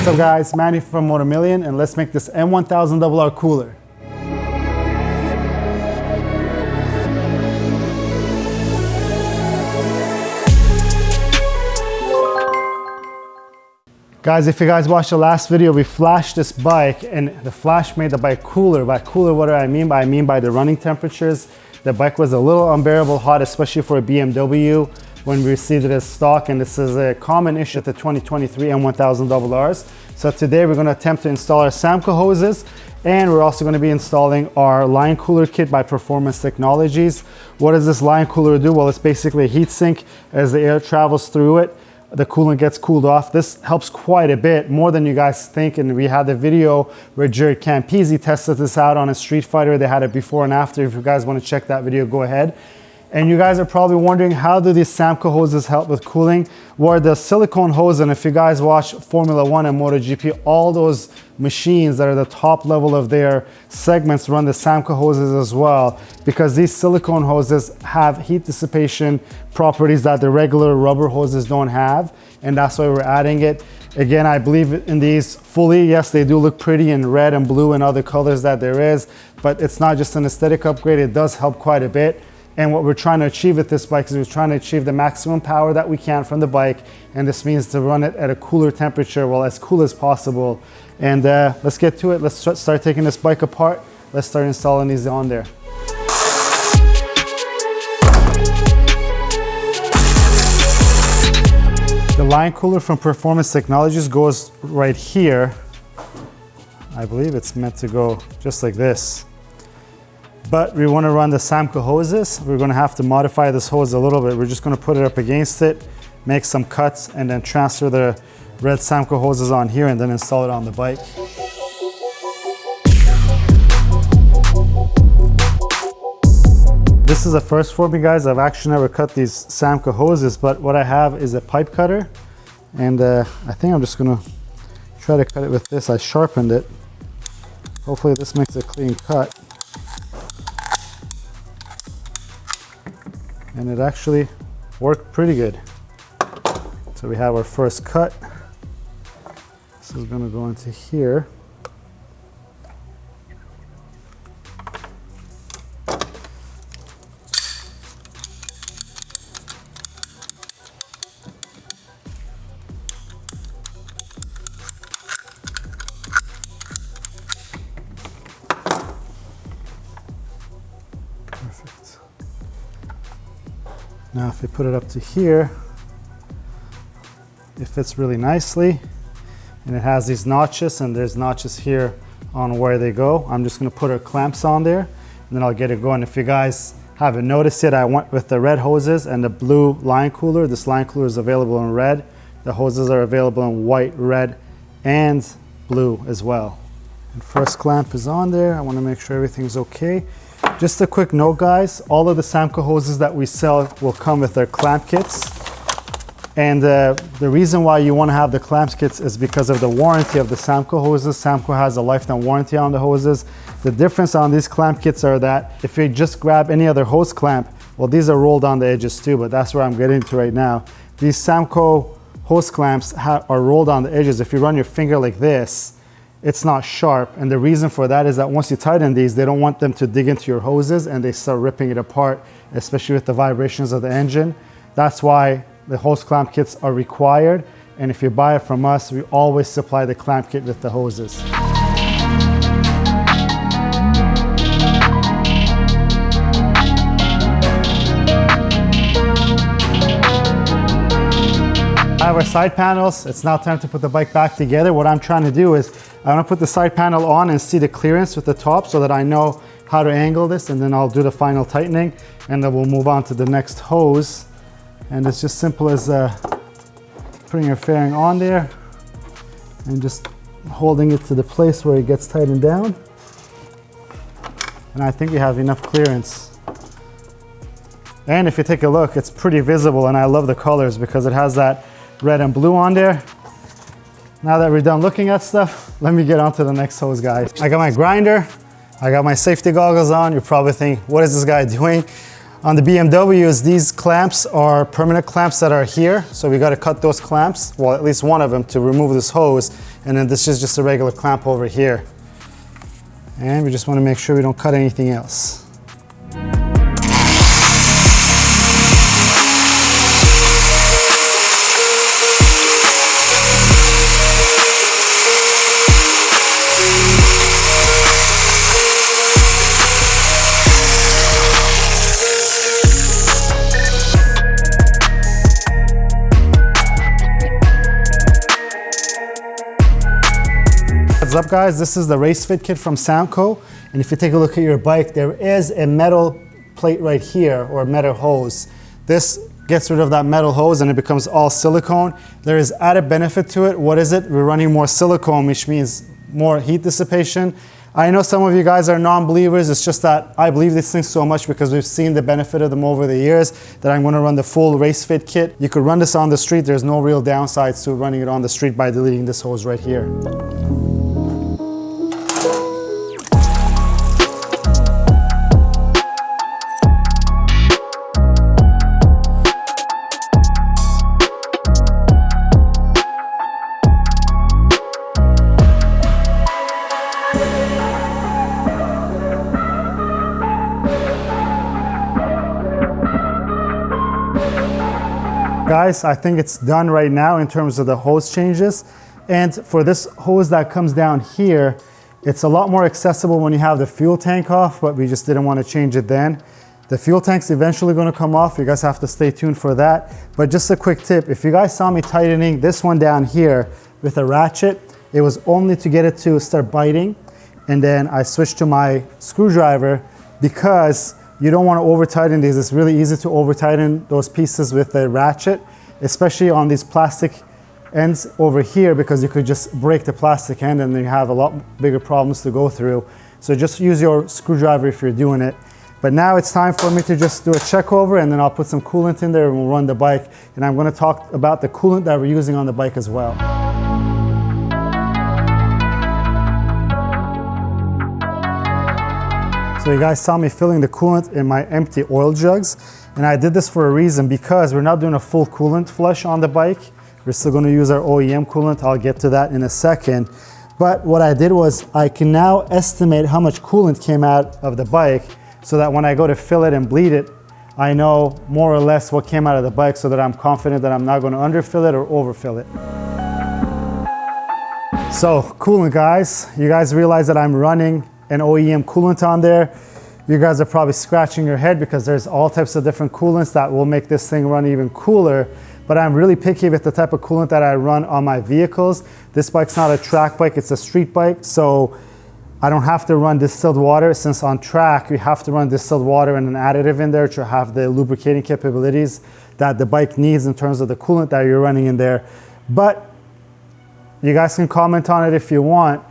What's up guys, Manny from Motomillion, and let's make this M1000RR cooler. Guys, if you guys watched the last video, we flashed this bike and the flash made the bike cooler. By cooler, what do I mean by? I mean by the running temperatures. The bike was a little unbearable hot, especially for a BMW when we received it as stock, and this is a common issue with the 2023 M1000RRs. So today we're going to attempt to install our Samco hoses, and we're also going to be installing our line cooler kit by Performance Technologies. What does this line cooler do? Well, it's basically a heat sink. As the air travels through it, the coolant gets cooled off. This helps quite a bit, more than you guys think. And we had the video where Jared Campisi tested this out on a Street Fighter. They had it before and after. If you guys want to check that video, go ahead. And you guys are probably wondering, how do these Samco hoses help with cooling? Well, the silicone hose, and if you guys watch Formula 1 and MotoGP, all those machines that are the top level of their segments run the Samco hoses as well, because these silicone hoses have heat dissipation properties that the regular rubber hoses don't have, and that's why we're adding it. Again, I believe in these fully. Yes, they do look pretty in red and blue and other colors that there is, but it's not just an aesthetic upgrade. It does help quite a bit. And what we're trying to achieve with this bike is we're trying to achieve the maximum power that we can from the bike. And this means to run it at a cooler temperature, well, as cool as possible. And let's get to it. Let's start taking this bike apart. Let's start installing these on there. The line cooler from Performance Technologies goes right here. I believe it's meant to go just like this. But we want to run the Samco hoses. We're going to have to modify this hose a little bit. We're just going to put it up against it, make some cuts, and then transfer the red Samco hoses on here and then install it on the bike. This is a first for me, guys. I've actually never cut these Samco hoses, but what I have is a pipe cutter. And I think I'm just going to try to cut it with this. I sharpened it. Hopefully this makes a clean cut. And it actually worked pretty good. So we have our first cut. This is going to go into here. Perfect. Now if we put it up to here, it fits really nicely, and it has these notches, and there's notches here on where they go. I'm just going to put our clamps on there, and then I'll get it going. If you guys haven't noticed yet, I went with the red hoses and the blue line cooler. This line cooler is available in red. The hoses are available in white, red, and blue as well. And first clamp is on there. I want to make sure everything's okay. Just a quick note, guys, all of the Samco hoses that we sell will come with their clamp kits. And the reason why you want to have the clamp kits is because of the warranty of the Samco hoses. Samco has a lifetime warranty on the hoses. The difference on these clamp kits are that if you just grab any other hose clamp, well, these are rolled on the edges too, but that's where I'm getting to right now. These Samco hose clamps are rolled on the edges. If you run your finger like this, it's not sharp, and the reason for that is that once you tighten these, they don't want them to dig into your hoses and they start ripping it apart, especially with the vibrations of the engine. That's why the hose clamp kits are required, and if you buy it from us, we always supply the clamp kit with the hoses. I have our side panels. It's now time to put the bike back together. What I'm trying to do is I'm gonna put the side panel on and see the clearance with the top so that I know how to angle this, and then I'll do the final tightening, and then we'll move on to the next hose. And it's just simple as putting your fairing on there and just holding it to the place where it gets tightened down. And I think we have enough clearance. And if you take a look, it's pretty visible, and I love the colors because it has that red and blue on there. Now that we're done looking at stuff, let me get on to the next hose, guys. I got my grinder, I got my safety goggles on. You probably think, what is this guy doing? On the BMWs, these clamps are permanent clamps that are here. So we got to cut those clamps, well, at least one of them, to remove this hose. And then this is just a regular clamp over here. And we just want to make sure we don't cut anything else. What's up guys, this is the race fit kit from Samco, and if you take a look at your bike, there is a metal plate right here, or a metal hose. This gets rid of that metal hose and it becomes all silicone. There is added benefit to it. What is it? We're running more silicone, which means more heat dissipation. I know some of you guys are non-believers. It's just that I believe these things so much because we've seen the benefit of them over the years that I'm going to run the full race fit kit. You could run this on the street. There's no real downsides to running it on the street by deleting this hose right here. Guys, I think it's done right now in terms of the hose changes. And for this hose that comes down here, it's a lot more accessible when you have the fuel tank off, but we just didn't want to change it then. The fuel tank's eventually going to come off. You guys have to stay tuned for that. But just a quick tip, if you guys saw me tightening this one down here with a ratchet, it was only to get it to start biting. And then I switched to my screwdriver because you don't want to over tighten these. It's really easy to over tighten those pieces with the ratchet, especially on these plastic ends over here, because you could just break the plastic end and then you have a lot bigger problems to go through. So just use your screwdriver if you're doing it. But now it's time for me to just do a check over, and then I'll put some coolant in there and we'll run the bike. And I'm going to talk about the coolant that we're using on the bike as well. So you guys saw me filling the coolant in my empty oil jugs, and I did this for a reason, because we're not doing a full coolant flush on the bike. We're still going to use our OEM coolant. I'll get to that in a second. But what I did was I can now estimate how much coolant came out of the bike, so that when I go to fill it and bleed it, I know more or less what came out of the bike, so that I'm confident that I'm not going to underfill it or overfill it. So coolant, guys, you guys realize that I'm running an OEM coolant on there. You guys are probably scratching your head because there's all types of different coolants that will make this thing run even cooler. But I'm really picky with the type of coolant that I run on my vehicles. This bike's not a track bike, it's a street bike. So I don't have to run distilled water, since on track you have to run distilled water and an additive in there to have the lubricating capabilities that the bike needs in terms of the coolant that you're running in there. But you guys can comment on it if you want.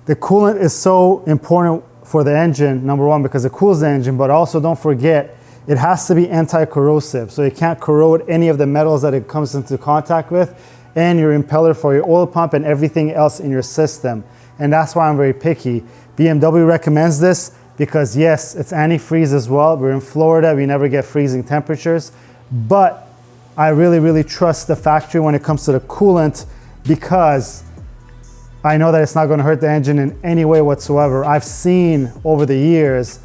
The coolant is so important for the engine, number one, because it cools the engine, but also don't forget, it has to be anti-corrosive. So it can't corrode any of the metals that it comes into contact with, and your impeller for your oil pump and everything else in your system. And that's why I'm very picky. BMW recommends this because yes, it's antifreeze as well. We're in Florida, we never get freezing temperatures, but I really trust the factory when it comes to the coolant, because I know that it's not going to hurt the engine in any way whatsoever. I've seen over the years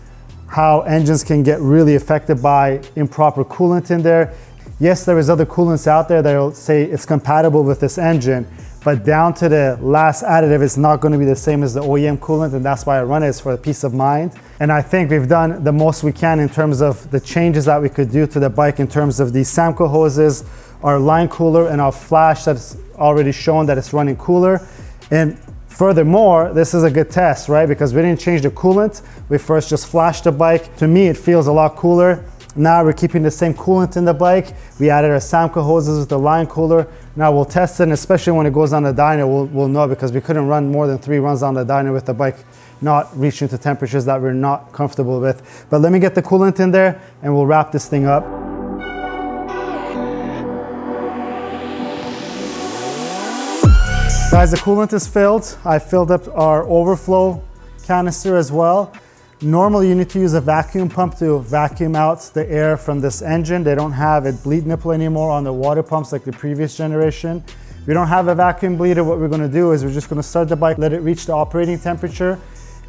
how engines can get really affected by improper coolant in there. Yes, there is other coolants out there that will say it's compatible with this engine, but down to the last additive, it's not going to be the same as the OEM coolant, and that's why I run it, is for the peace of mind. And I think we've done the most we can in terms of the changes that we could do to the bike in terms of these Samco hoses, our line cooler, and our flash that's already shown that it's running cooler. And furthermore, this is a good test, right? Because we didn't change the coolant. We first just flashed the bike. To me, it feels a lot cooler. Now we're keeping the same coolant in the bike. We added our Samco hoses with the line cooler. Now we'll test it, and especially when it goes on the dyno, we'll know, because we couldn't run more than 3 runs on the dyno with the bike not reaching to temperatures that we're not comfortable with. But let me get the coolant in there and we'll wrap this thing up. Guys, the coolant is filled. I filled up our overflow canister as well. Normally you need to use a vacuum pump to vacuum out the air from this engine. They don't have a bleed nipple anymore on the water pumps like the previous generation. We don't have a vacuum bleeder. What we're gonna do is we're just gonna start the bike, let it reach the operating temperature.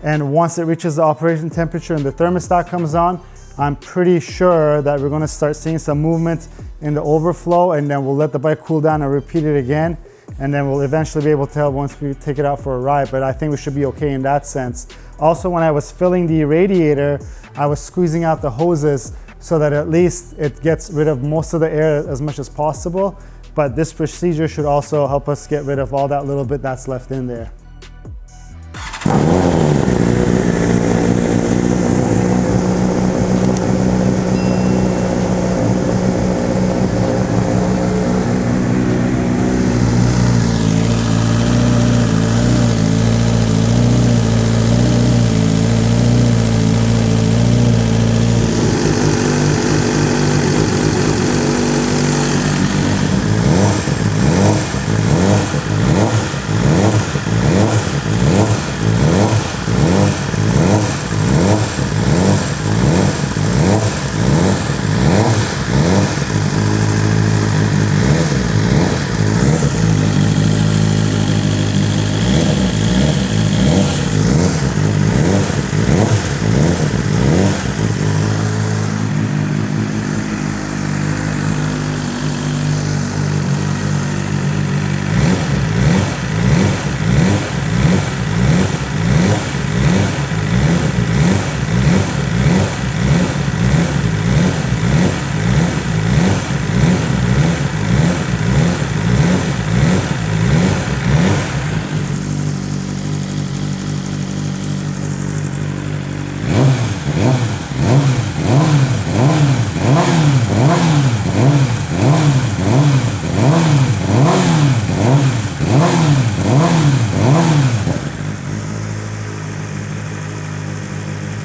And once it reaches the operating temperature and the thermostat comes on, I'm pretty sure that we're gonna start seeing some movement in the overflow, and then we'll let the bike cool down and repeat it again. And then we'll eventually be able to tell once we take it out for a ride, but I think we should be okay in that sense. Also, when I was filling the radiator, I was squeezing out the hoses so that at least it gets rid of most of the air as much as possible. But this procedure should also help us get rid of all that little bit that's left in there.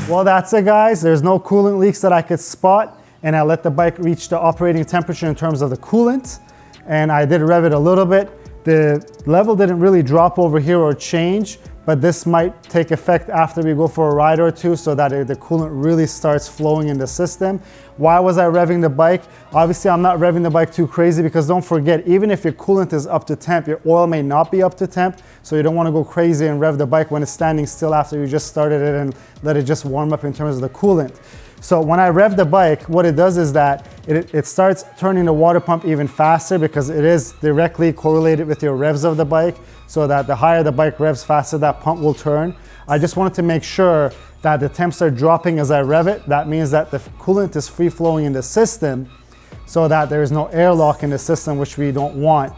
Well, that's it, guys. There's no coolant leaks that I could spot, and I let the bike reach the operating temperature in terms of the coolant, and I did rev it a little bit. The level didn't really drop over here or change, but this might take effect after we go for a ride or two so that the coolant really starts flowing in the system. Why was I revving the bike? Obviously, I'm not revving the bike too crazy because don't forget, even if your coolant is up to temp, your oil may not be up to temp, so you don't want to go crazy and rev the bike when it's standing still after you just started it and let it just warm up in terms of the coolant. So when I rev the bike, what it does is that it starts turning the water pump even faster because it is directly correlated with your revs of the bike, so that the higher the bike revs, faster that pump will turn. I just wanted to make sure that the temps are dropping as I rev it. That means that the coolant is free flowing in the system so that there is no airlock in the system, which we don't want.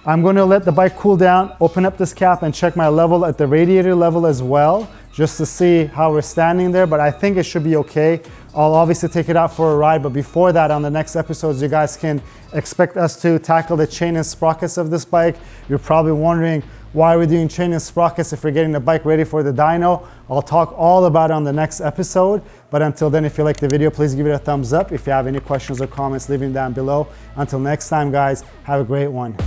I'm going to let the bike cool down, open up this cap and check my level at the radiator level as well, just to see how we're standing there, but I think it should be okay. I'll obviously take it out for a ride, but before that, on the next episodes, you guys can expect us to tackle the chain and sprockets of this bike. You're probably wondering, why are we doing chain and sprockets if we're getting the bike ready for the dyno? I'll talk all about it on the next episode, but until then, if you like the video, please give it a thumbs up. If you have any questions or comments, leave them down below. Until next time, guys, have a great one.